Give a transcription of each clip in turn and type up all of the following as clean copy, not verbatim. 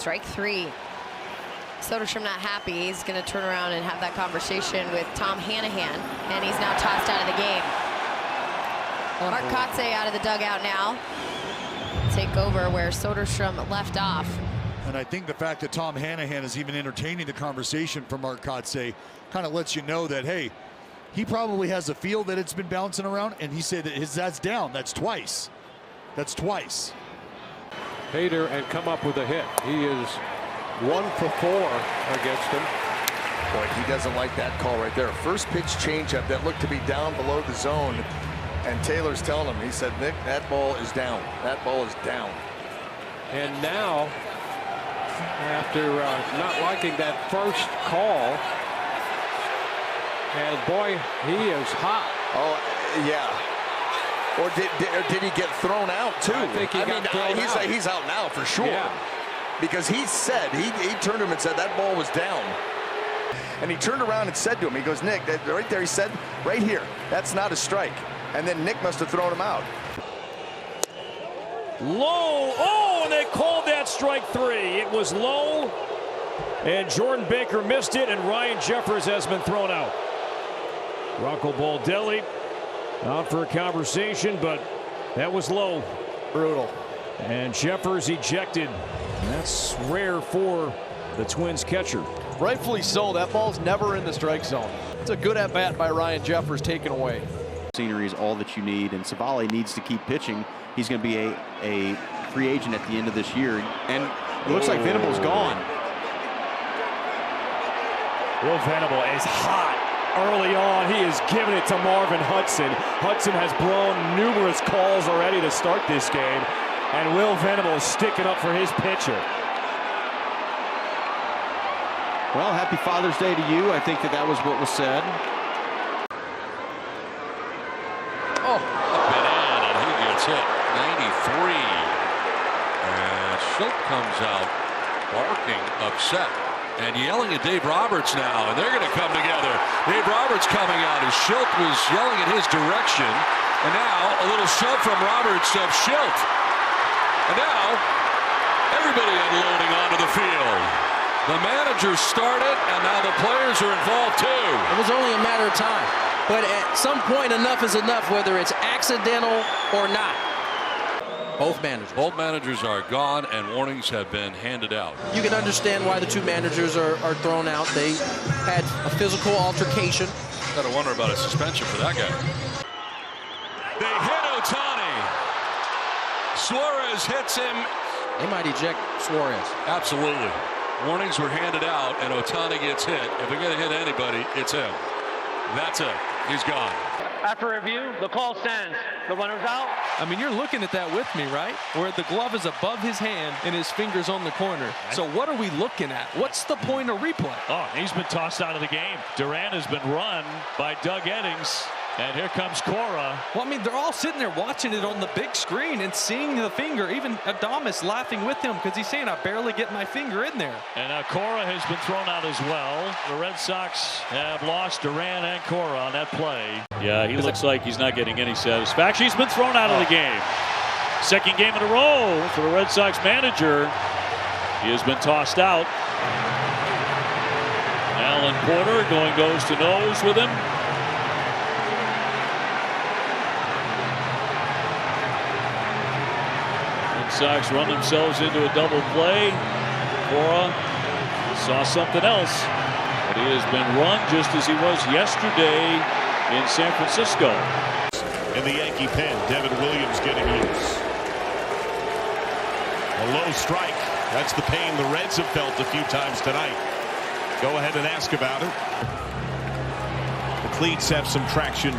Strike three. Soderstrom not happy. He's going to turn around and have that conversation with Tom Hanahan, and he's now tossed out of the game. Mark Kotsay out of the dugout now. Take over where Soderstrom left off. And I think the fact that Tom Hanahan is even entertaining the conversation for Mark Kotsay kind of lets you know that, hey, he probably has a feel that it's been bouncing around, and he said that that's down. That's twice. That's twice. Hader and come up with a hit. He is 1 for 4 against him. Boy, he doesn't like that call right there. First pitch changeup that looked to be down below the zone. And Taylor's telling him, he said, Nick, that ball is down. That ball is down. And now, after not liking that first call, and boy, he is hot. Oh, yeah. Or did he get thrown out too? I think he got thrown out. He's out now for sure. Yeah. Because he said, he turned to him and said that ball was down. And he turned around and said to him, he goes, Nick, that right there, he said, right here, that's not a strike. And then Nick must have thrown him out. Low. Oh, and they called that strike three. It was low, and Jordan Baker missed it, and Ryan Jeffers has been thrown out. Rocco Baldelli out for a conversation, but that was low. Brutal. And Jeffers ejected. That's rare for the Twins catcher. Rightfully so. That ball's never in the strike zone. It's a good at-bat by Ryan Jeffers, taken away. Scenery is all that you need, and Savali needs to keep pitching. He's going to be a free agent at the end of this year, and it looks like Venable's gone. Will Venable is hot early on. He is giving it to Marvin Hudson. Hudson has blown numerous calls already to start this game, and Will Venable is sticking up for his pitcher. Well, happy Father's Day to you. I think that was what was said. Oh, up and in, and he gets hit. 93. And Schultz comes out barking, upset, and yelling at Dave Roberts now, and they're going to come together. Dave Roberts coming out as Schultz was yelling in his direction, and now a little shove from Roberts of Schultz. And now everybody unloading onto the field. The managers started, and now the players are involved too. It was only a matter of time. But at some point, enough is enough, whether it's accidental or not. Both managers are gone, and warnings have been handed out. You can understand why the two managers are thrown out. They had a physical altercation. Gotta wonder about a suspension for that guy. They hit Ohtani. Suarez hits him. They might eject Suarez. Absolutely. Warnings were handed out, and Ohtani gets hit. If they're going to hit anybody, it's him. That's it. He's gone. After review, the call stands. The runner's out. I mean, you're looking at that with me, right? Where the glove is above his hand and his finger's on the corner. So what are we looking at? What's the point of replay? Oh, he's been tossed out of the game. Duran has been run by Doug Eddings. And here comes Cora. Well, I mean, they're all sitting there watching it on the big screen and seeing the finger. Even Adames laughing with him because he's saying, I barely get my finger in there. And Cora has been thrown out as well. The Red Sox have lost Duran and Cora on that play. Yeah, he looks like he's not getting any satisfaction. He's been thrown out of the game. Second game in a row for the Red Sox manager. He has been tossed out. Alan Porter goes to nose with him. Sox run themselves into a double play. Cora saw something else, but he has been run just as he was yesterday in San Francisco. In the Yankee pen, Devin Williams getting loose. A low strike. That's the pain the Reds have felt a few times tonight. Go ahead and ask about it. The cleats have some traction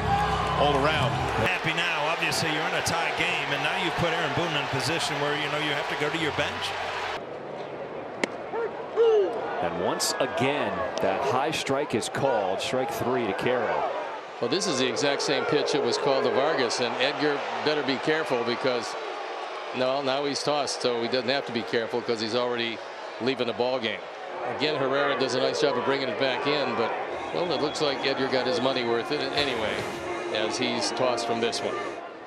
all around. Happy now. Obviously, you're in a tie game, and now you put Aaron Boone in a position where you have to go to your bench. And once again, that high strike is called. Strike three to Carroll. Well, this is the exact same pitch that was called to Vargas, and Edgar better be careful because now he's tossed, so he doesn't have to be careful because he's already leaving the ball game. Again, Herrera does a nice job of bringing it back in, but well, it looks like Edgar got his money worth it anyway as he's tossed from this one.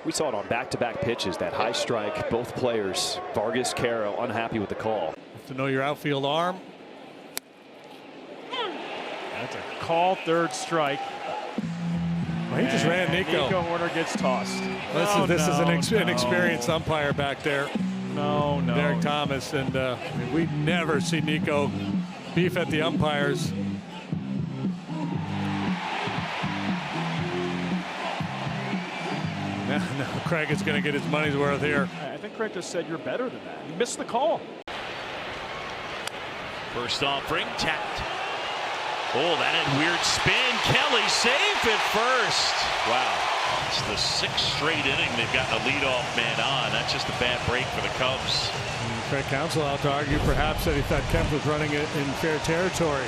We saw it on back-to-back pitches, that high strike, both players, Vargas, Carroll, unhappy with the call. Have to know your outfield arm. That's a call, third strike. Well, he just ran Nico. Nico Horner gets tossed. This is an experienced umpire back there. No. Derek Thomas, and we never see Nico beef at the umpires. No, Craig is going to get his money's worth here. I think Craig just said you're better than that. You missed the call. First offering, tapped. Oh, that had weird spin. Kelly safe at first. Wow. It's the 6th straight inning they've gotten a leadoff man on. That's just a bad break for the Cubs. Craig Counsell out to argue perhaps that he thought Kemp was running it in fair territory.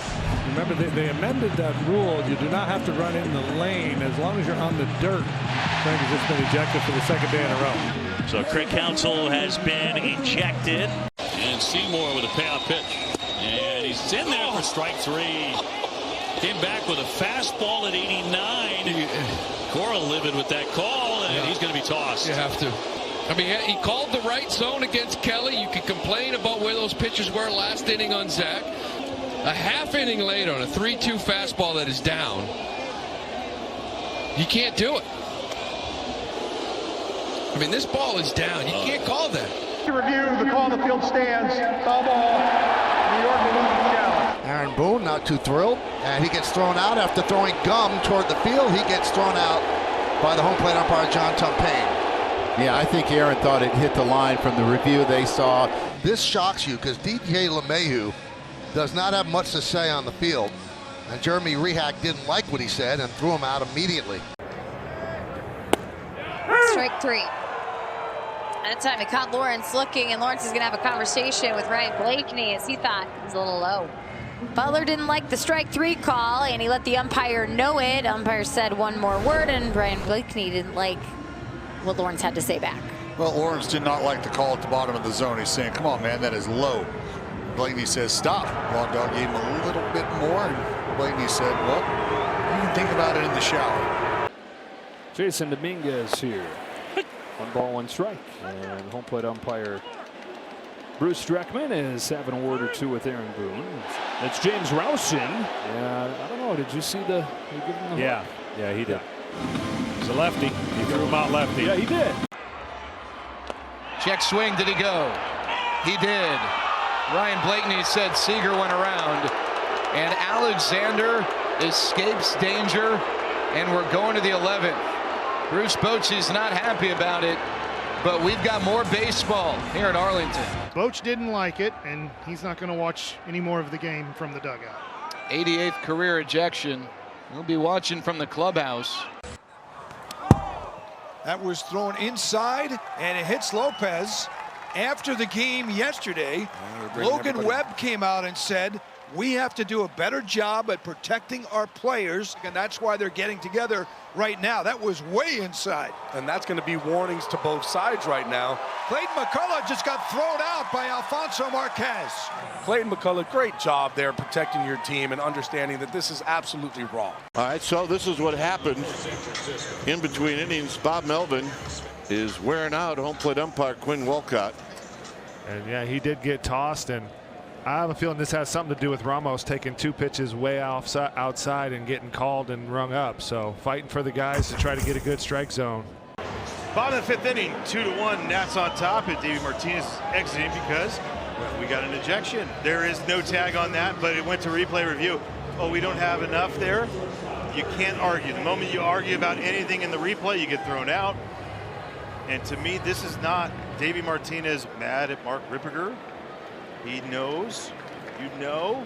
Remember, they amended that rule. You do not have to run in the lane as long as you're on the dirt. Craig has just been ejected for the 2nd day in a row. So Craig Counsell has been ejected. And Seymour with a payoff pitch. And he's in there for strike 3. Came back with a fastball at 89. Cora livid with that call, and he's going to be tossed. You have to. I mean, he called the right zone against Kelly. You can complain about where those pitches were last inning on Zach. A half inning late on a 3-2 fastball that is down. You can't do it. I mean, this ball is down. You can't call that. To review, the call on the field stands. Foul ball. New York will lose the challenge. Aaron Boone not too thrilled, and he gets thrown out after throwing gum toward the field. He gets thrown out by the home plate umpire, John Tumpane. Yeah, I think Aaron thought it hit the line from the review they saw. This shocks you because DJ LeMahieu does not have much to say on the field, and Jeremy Rehak didn't like what he said and threw him out immediately. Strike 3. That time he caught Lawrence looking, and Lawrence is going to have a conversation with Ryan Blakeney as he thought it was a little low. Butler didn't like the strike 3 call, and he let the umpire know it. Umpire said one more word, and Ryan Blakeney didn't like what Lawrence had to say back. Well, Lawrence did not like the call at the bottom of the zone. He's saying, come on, man, that is low. Blakeney says, stop. Raw Dog gave him a little bit more, and Blakeney said, well, you can think about it in the shower. Jason Dominguez here. 1 ball, 1 strike. And home plate umpire Bruce Streckman is having a word or two with Aaron Boone. That's James Rowson. I don't know. Did you see the? Yeah, he did. He's a lefty. He threw him out lefty. Yeah, he did. Check swing. Did he go? He did. Ryan Blakeney said Seager went around, and Alexander escapes danger, and we're going to the 11th. Bruce Bochy's not happy about it, but we've got more baseball here at Arlington. Boch didn't like it, and he's not going to watch any more of the game from the dugout. 88th career ejection. We'll be watching from the clubhouse. That was thrown inside, and it hits Lopez. After the game yesterday, Logan Webb came out and said, we have to do a better job at protecting our players, and that's why they're getting together right now. That was way inside. And that's going to be warnings to both sides right now. Clayton McCullough just got thrown out by Alfonso Marquez. Clayton McCullough, great job there protecting your team and understanding that this is absolutely wrong. All right, so this is what happened in between innings. Bob Melvin is wearing out home plate umpire Quinn Wolcott. And yeah, he did get tossed, and I have a feeling this has something to do with Ramos taking 2 pitches way outside and getting called and rung up. So fighting for the guys to try to get a good strike zone. Bottom of the 5th inning, 2-1, Nats on top, and Davey Martinez exiting because we got an ejection. There is no tag on that, but it went to replay review. Oh, we don't have enough there? You can't argue. The moment you argue about anything in the replay, you get thrown out. And to me, this is not Davey Martinez mad at Mark Ripperger. He knows, you know.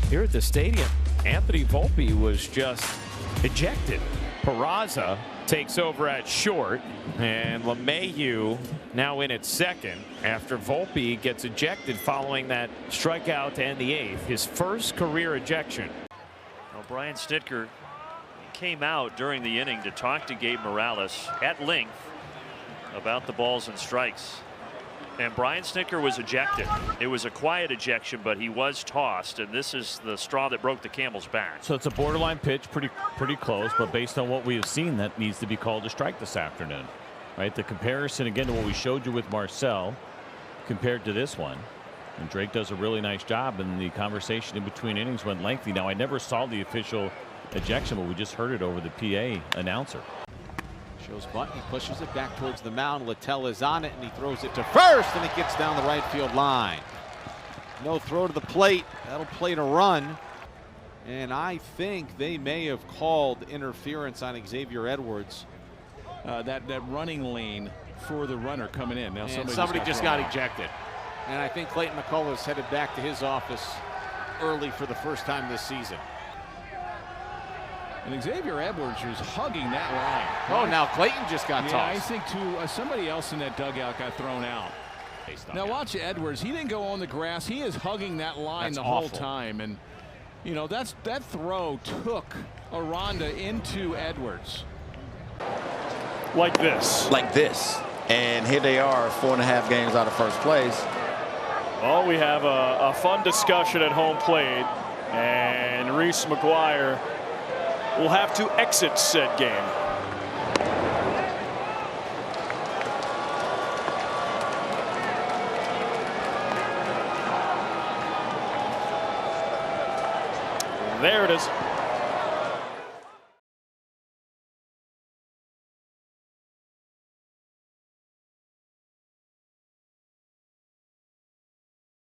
Here at the stadium, Anthony Volpe was just ejected. Peraza takes over at short, and LeMahieu now in at second after Volpe gets ejected following that strikeout to end the 8th. His first career ejection. Well, Brian Snitker came out during the inning to talk to Gabe Morales at length about the balls and strikes. And Brian Snitker was ejected. It was a quiet ejection, but he was tossed, and this is the straw that broke the camel's back. So it's a borderline pitch, pretty close, but based on what we have seen, that needs to be called a strike this afternoon. Right? The comparison again to what we showed you with Marcel, compared to this one. And Drake does a really nice job, and the conversation in between innings went lengthy. Now, I never saw the official ejection, but we just heard it over the PA announcer. Shows Bunt, he pushes it back towards the mound. Littell is on it, and he throws it to first, and it gets down the right field line. No throw to the plate. That'll plate a run. And I think they may have called interference on Xavier Edwards. That running lane for the runner coming in. Now somebody just got ejected. And I think Clayton McCullough is headed back to his office early for the first time this season. And Xavier Edwards was hugging that line. Oh, now Clayton just got tossed. I think somebody else in that dugout got thrown out. Now watch Edwards. He didn't go on the grass. He is hugging that line the whole time. And, you know, that throw took Aranda into Edwards. Like this. Like this. And here they are, 4.5 games out of first place. Well, we have a fun discussion at home plate. And Reese McGuire will have to exit said game. There it is.